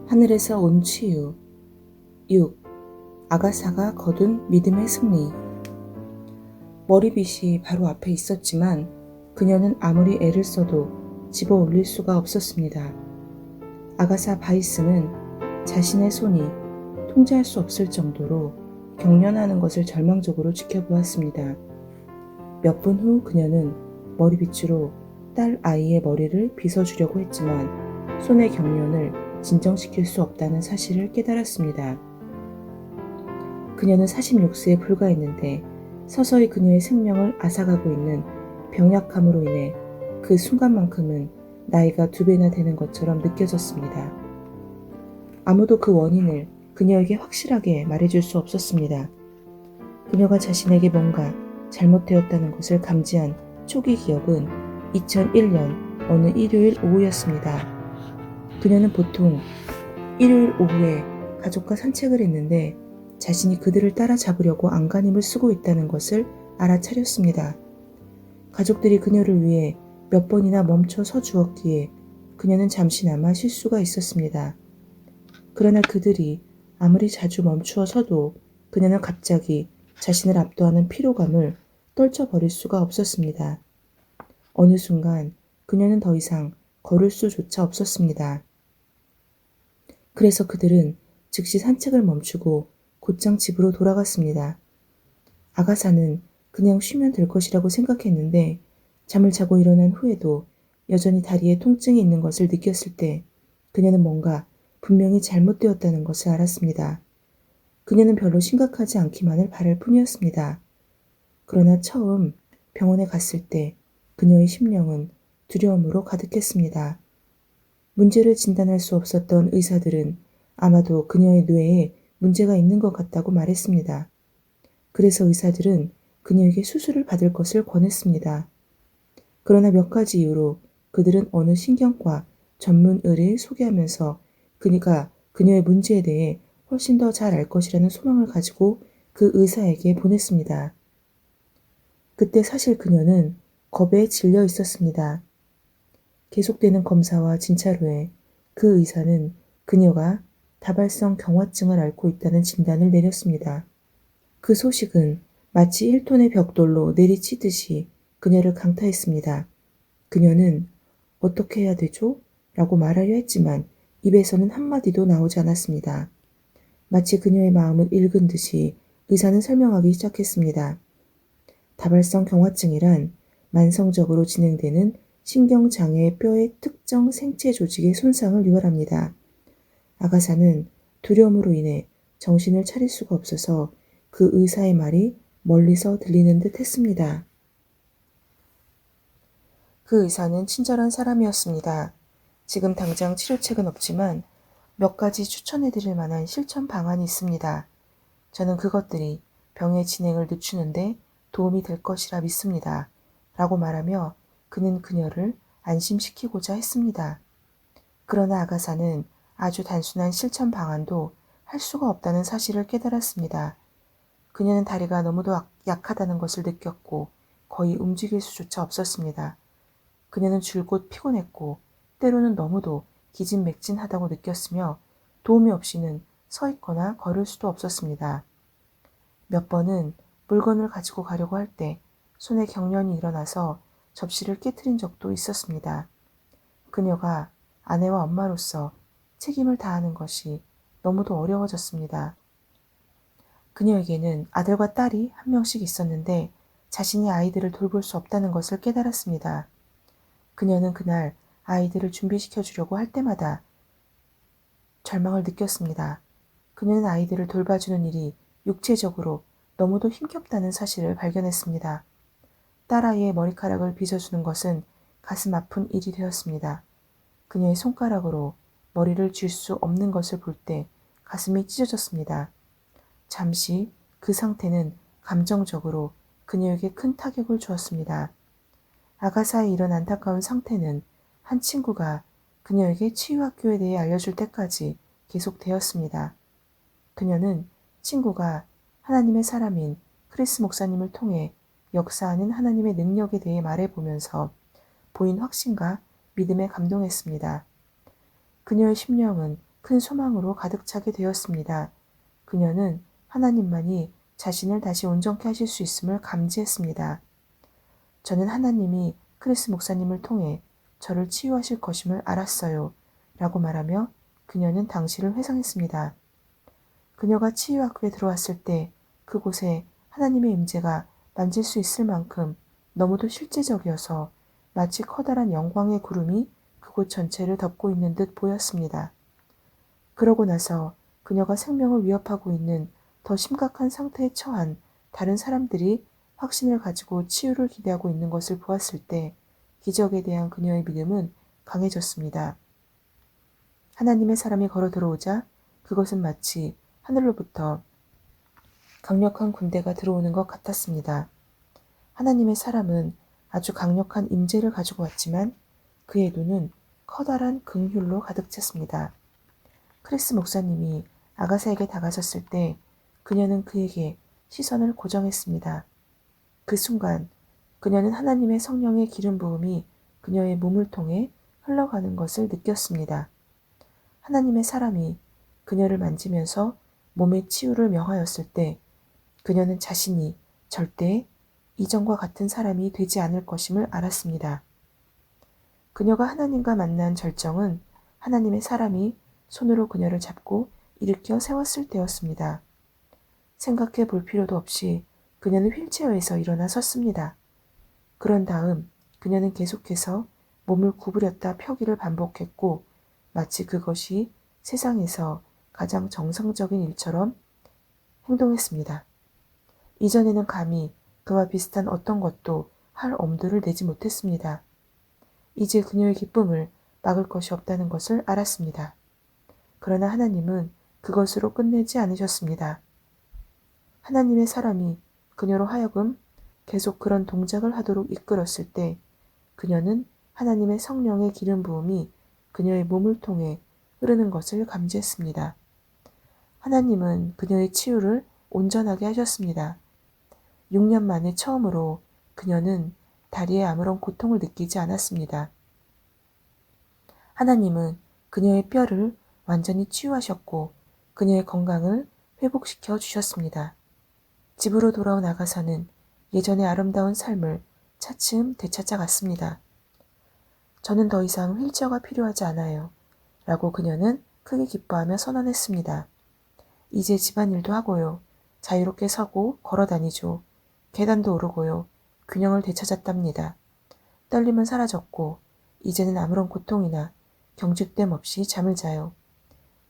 하늘에서 온 치유. 6. 아가사가 거둔 믿음의 승리. 머리빗이 바로 앞에 있었지만 그녀는 아무리 애를 써도 집어 올릴 수가 없었습니다. 아가사 바이스는 자신의 손이 통제할 수 없을 정도로 경련하는 것을 절망적으로 지켜보았습니다. 몇 분 후 그녀는 머리빗으로 딸 아이의 머리를 빗어주려고 했지만 손의 경련을 진정시킬 수 없다는 사실을 깨달았습니다. 그녀는 46세에 불과했는데 서서히 그녀의 생명을 앗아가고 있는 병약함으로 인해 그 순간만큼은 나이가 2배나 되는 것처럼 느껴졌습니다. 아무도 그 원인을 그녀에게 확실하게 말해줄 수 없었습니다. 그녀가 자신에게 뭔가 잘못되었다는 것을 감지한 초기 기억은 2001년 어느 일요일 오후였습니다. 그녀는 보통 일요일 오후에 가족과 산책을 했는데 자신이 그들을 따라잡으려고 안간힘을 쓰고 있다는 것을 알아차렸습니다. 가족들이 그녀를 위해 몇 번이나 멈춰 서 주었기에 그녀는 잠시나마 쉴 수가 있었습니다. 그러나 그들이 아무리 자주 멈추어 서도 그녀는 갑자기 자신을 압도하는 피로감을 떨쳐버릴 수가 없었습니다. 어느 순간 그녀는 더 이상 걸을 수조차 없었습니다. 그래서 그들은 즉시 산책을 멈추고 곧장 집으로 돌아갔습니다. 아가사는 그냥 쉬면 될 것이라고 생각했는데 잠을 자고 일어난 후에도 여전히 다리에 통증이 있는 것을 느꼈을 때 그녀는 뭔가 분명히 잘못되었다는 것을 알았습니다. 그녀는 별로 심각하지 않기만을 바랄 뿐이었습니다. 그러나 처음 병원에 갔을 때 그녀의 심령은 두려움으로 가득했습니다. 문제를 진단할 수 없었던 의사들은 아마도 그녀의 뇌에 문제가 있는 것 같다고 말했습니다. 그래서 의사들은 그녀에게 수술을 받을 것을 권했습니다. 그러나 몇 가지 이유로 그들은 어느 신경과 전문 의를 소개하면서 그녀가 그녀의 문제에 대해 훨씬 더 잘 알 것이라는 소망을 가지고 그 의사에게 보냈습니다. 그때 사실 그녀는 겁에 질려 있었습니다. 계속되는 검사와 진찰 후에 그 의사는 그녀가 다발성 경화증을 앓고 있다는 진단을 내렸습니다. 그 소식은 마치 1톤의 벽돌로 내리치듯이 그녀를 강타했습니다. 그녀는 어떻게 해야 되죠? 라고 말하려 했지만 입에서는 한마디도 나오지 않았습니다. 마치 그녀의 마음을 읽은 듯이 의사는 설명하기 시작했습니다. 다발성 경화증이란 만성적으로 진행되는 신경장애의 뼈의 특정 생체 조직의 손상을 유발합니다. 아가사는 두려움으로 인해 정신을 차릴 수가 없어서 그 의사의 말이 멀리서 들리는 듯 했습니다. 그 의사는 친절한 사람이었습니다. 지금 당장 치료책은 없지만 몇 가지 추천해드릴 만한 실천 방안이 있습니다. 저는 그것들이 병의 진행을 늦추는데 도움이 될 것이라 믿습니다. 라고 말하며 그는 그녀를 안심시키고자 했습니다. 그러나 아가사는 아주 단순한 실천 방안도 할 수가 없다는 사실을 깨달았습니다. 그녀는 다리가 너무도 약하다는 것을 느꼈고 거의 움직일 수조차 없었습니다. 그녀는 줄곧 피곤했고 때로는 너무도 기진맥진하다고 느꼈으며 도움이 없이는 서 있거나 걸을 수도 없었습니다. 몇 번은 물건을 가지고 가려고 할 때 손에 경련이 일어나서 접시를 깨트린 적도 있었습니다. 그녀가 아내와 엄마로서 책임을 다하는 것이 너무도 어려워졌습니다. 그녀에게는 아들과 딸이 한 명씩 있었는데 자신이 아이들을 돌볼 수 없다는 것을 깨달았습니다. 그녀는 그날 아이들을 준비시켜 주려고 할 때마다 절망을 느꼈습니다. 그녀는 아이들을 돌봐주는 일이 육체적으로 너무도 힘겹다는 사실을 발견했습니다. 딸아이의 머리카락을 빗어주는 것은 가슴 아픈 일이 되었습니다. 그녀의 손가락으로 머리를 쥘 수 없는 것을 볼 때 가슴이 찢어졌습니다. 잠시 그 상태는 감정적으로 그녀에게 큰 타격을 주었습니다. 아가사의 이런 안타까운 상태는 한 친구가 그녀에게 치유학교에 대해 알려줄 때까지 계속되었습니다. 그녀는 친구가 하나님의 사람인 크리스 목사님을 통해 역사하는 하나님의 능력에 대해 말해보면서 보인 확신과 믿음에 감동했습니다. 그녀의 심령은 큰 소망으로 가득 차게 되었습니다. 그녀는 하나님만이 자신을 다시 온전케 하실 수 있음을 감지했습니다. 저는 하나님이 크리스 목사님을 통해 저를 치유하실 것임을 알았어요. 라고 말하며 그녀는 당시를 회상했습니다. 그녀가 치유학교에 들어왔을 때 그곳에 하나님의 임재가 만질 수 있을 만큼 너무도 실제적이어서 마치 커다란 영광의 구름이 그곳 전체를 덮고 있는 듯 보였습니다. 그러고 나서 그녀가 생명을 위협하고 있는 더 심각한 상태에 처한 다른 사람들이 확신을 가지고 치유를 기대하고 있는 것을 보았을 때 기적에 대한 그녀의 믿음은 강해졌습니다. 하나님의 사람이 걸어 들어오자 그것은 마치 하늘로부터 강력한 군대가 들어오는 것 같았습니다. 하나님의 사람은 아주 강력한 임재를 가지고 왔지만 그의 눈은 커다란 긍휼로 가득 찼습니다. 크리스 목사님이 아가사에게 다가섰을 때 그녀는 그에게 시선을 고정했습니다. 그 순간 그녀는 하나님의 성령의 기름 부음이 그녀의 몸을 통해 흘러가는 것을 느꼈습니다. 하나님의 사람이 그녀를 만지면서 몸의 치유를 명하였을 때 그녀는 자신이 절대 이전과 같은 사람이 되지 않을 것임을 알았습니다. 그녀가 하나님과 만난 절정은 하나님의 사람이 손으로 그녀를 잡고 일으켜 세웠을 때였습니다. 생각해 볼 필요도 없이 그녀는 휠체어에서 일어나 섰습니다. 그런 다음 그녀는 계속해서 몸을 구부렸다 펴기를 반복했고 마치 그것이 세상에서 가장 정상적인 일처럼 행동했습니다. 이전에는 감히 그와 비슷한 어떤 것도 할 엄두를 내지 못했습니다. 이제 그녀의 기쁨을 막을 것이 없다는 것을 알았습니다. 그러나 하나님은 그것으로 끝내지 않으셨습니다. 하나님의 사람이 그녀로 하여금 계속 그런 동작을 하도록 이끌었을 때 그녀는 하나님의 성령의 기름 부음이 그녀의 몸을 통해 흐르는 것을 감지했습니다. 하나님은 그녀의 치유를 온전하게 하셨습니다. 6년 만에 처음으로 그녀는 다리에 아무런 고통을 느끼지 않았습니다. 하나님은 그녀의 뼈를 완전히 치유하셨고 그녀의 건강을 회복시켜 주셨습니다. 집으로 돌아온 아가사는 예전의 아름다운 삶을 차츰 되찾아갔습니다. 저는 더 이상 휠체어가 필요하지 않아요. 라고 그녀는 크게 기뻐하며 선언했습니다. 이제 집안일도 하고요. 자유롭게 서고 걸어 다니죠. 계단도 오르고요. 균형을 되찾았답니다. 떨림은 사라졌고 이제는 아무런 고통이나 경직됨 없이 잠을 자요.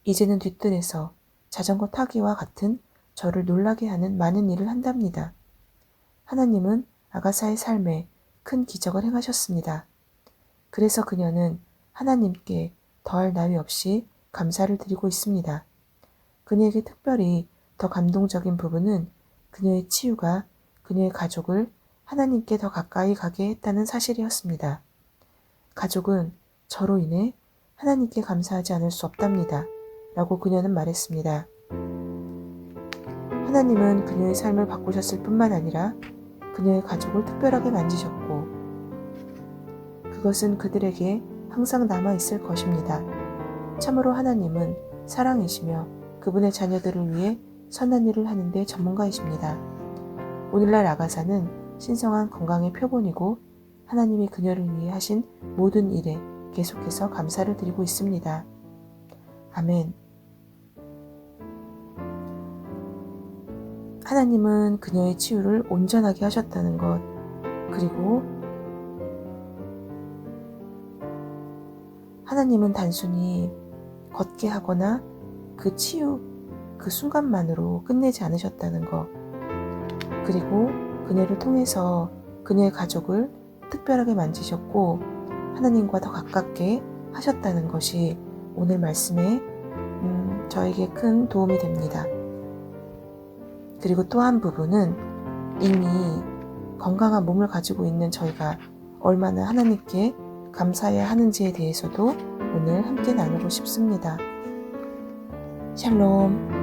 이제는 뒤뜰에서 자전거 타기와 같은 저를 놀라게 하는 많은 일을 한답니다. 하나님은 아가사의 삶에 큰 기적을 행하셨습니다. 그래서 그녀는 하나님께 더할 나위 없이 감사를 드리고 있습니다. 그녀에게 특별히 더 감동적인 부분은 그녀의 치유가 그녀의 가족을 하나님께 더 가까이 가게 했다는 사실이었습니다. 가족은 저로 인해 하나님께 감사하지 않을 수 없답니다. 라고 그녀는 말했습니다. 하나님은 그녀의 삶을 바꾸셨을 뿐만 아니라 그녀의 가족을 특별하게 만지셨고 그것은 그들에게 항상 남아있을 것입니다. 참으로 하나님은 사랑이시며 그분의 자녀들을 위해 선한 일을 하는데 전문가이십니다. 오늘날 아가사는 신성한 건강의 표본이고 하나님이 그녀를 위해 하신 모든 일에 계속해서 감사를 드리고 있습니다. 아멘. 하나님은 그녀의 치유를 온전하게 하셨다는 것, 그리고 하나님은 단순히 걷게 하거나 그 치유, 그 순간만으로 끝내지 않으셨다는 것, 그리고 그녀를 통해서 그녀의 가족을 특별하게 만지셨고 하나님과 더 가깝게 하셨다는 것이 오늘 말씀에 저에게 큰 도움이 됩니다. 그리고 또 한 부분은 이미 건강한 몸을 가지고 있는 저희가 얼마나 하나님께 감사해야 하는지에 대해서도 오늘 함께 나누고 싶습니다. 샬롬.